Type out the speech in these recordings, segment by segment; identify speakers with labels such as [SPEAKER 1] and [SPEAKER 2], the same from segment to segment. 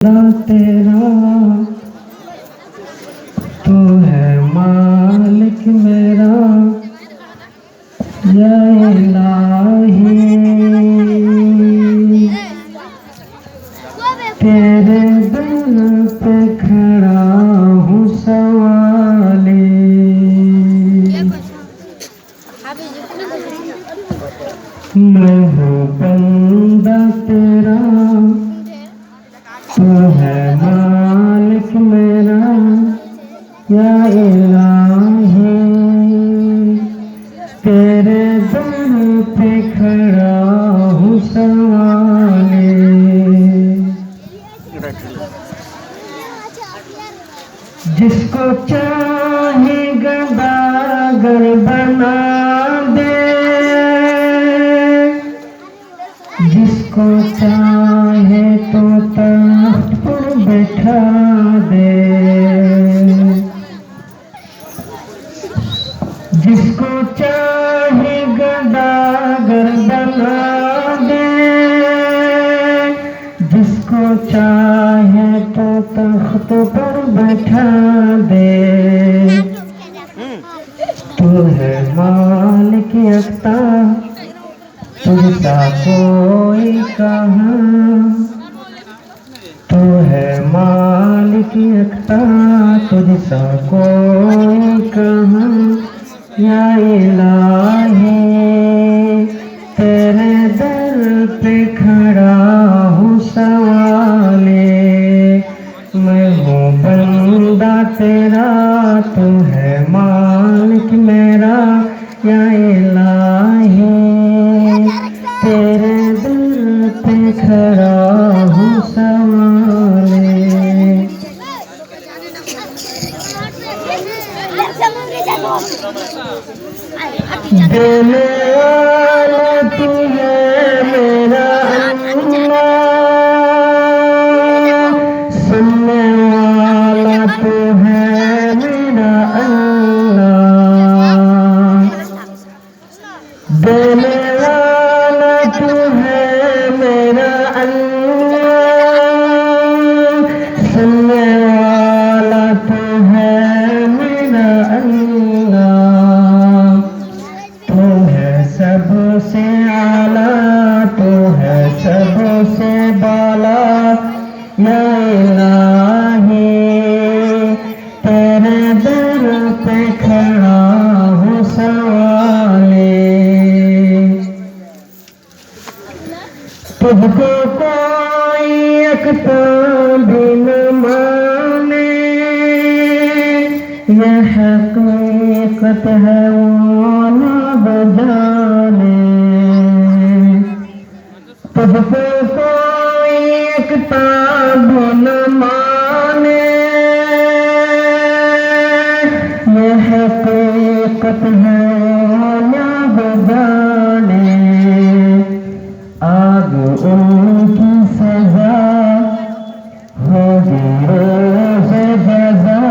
[SPEAKER 1] तेरा तू है मालिक मेरा या इलाही। तेरे दर पे खड़ा हूँ सवाली। मैं हूँ बंदा तेरा, तू है मालिक मेरा या इलाही। तेरे दर पे खड़ा हूँ सवाली। जिसको चाहे गदागर बना दे, जिसको चाहे तो तख्त पर बैठा दे, जिसको चाहे गदागर बना दे, जिसको चाहे तो तख्त पर बैठा दे। तू है मालिक यख्ता, तुझसा कोई कहाँ। तू है मालिक यख्ता, तुझसा कोई कहाँ या इलाही। तेरे दर पे खड़ा हूँ सवाले। मैं हूँ बंदा तेरा, तू है मालिक मेरा या इलाही। तेरे दर पे खड़ा हूँ सवाले। देने वाला तू है मेरा अल्लाह, सुनने वाला तू है मेरा अल्लाह। देने वाला तू है मेरा अल्लाह, सुनने वाला तू है मेरा अल्लाह। तू है सबसे आला, तू है सबसे बाला या इलाही। तेरे दर पे खड़ा हूँ सवाले। तुझको कोई एकता भी न माने, यह हकीकत है वो ना बजाने। तुझको कोई एकता भी न माने, यह हकीकत है वो ना बजाने। आग उनकी सजा होगी रोज़ जज़ा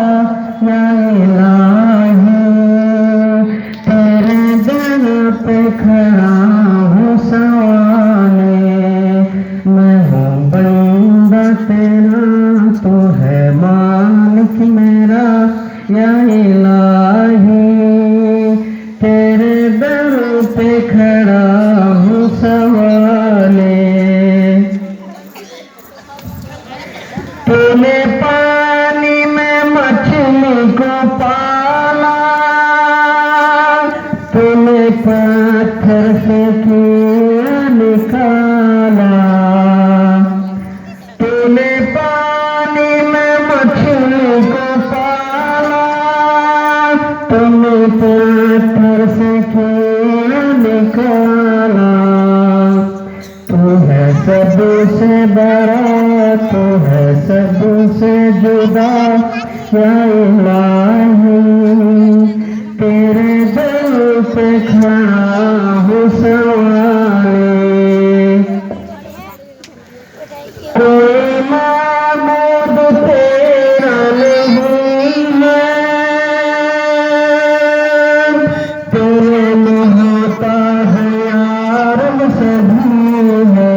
[SPEAKER 1] या इलाही। तेरे दर पे खड़ा हूँ सवाले। मैं हूँ बंदा तेरा, तू है मालिक मेरा या इलाही। तेरे दर पे खड़ा हूँ सवाले। तूने पानी में मछली को पाला, तूने पत्थर से किया निकाला। तूने पानी में मछली को पाला, तूने पत्थर से किया निकाला। तू है सबसे बड़ा, तू है सबसे जुदा या इलाही। तेरे दर पे खड़ा हूँ सवाले। कोई माबूद तेरा नहीं है, तेरे में होता है यार सभी है।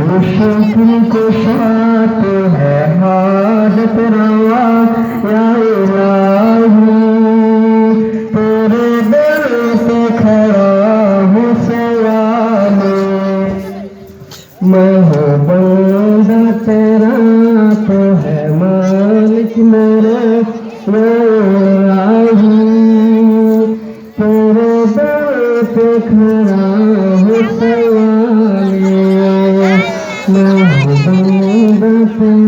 [SPEAKER 1] मुश्किल कुशा तू है हाजत रवा या इलाही तेरे दर पे खड़ा हूँ सवाले मैं हूँ बंदा तेरा तो है मालिक मेरे इलाही तेरे दर पे खड़ा हूँ सवाले मैं हूँ बंदा तेरा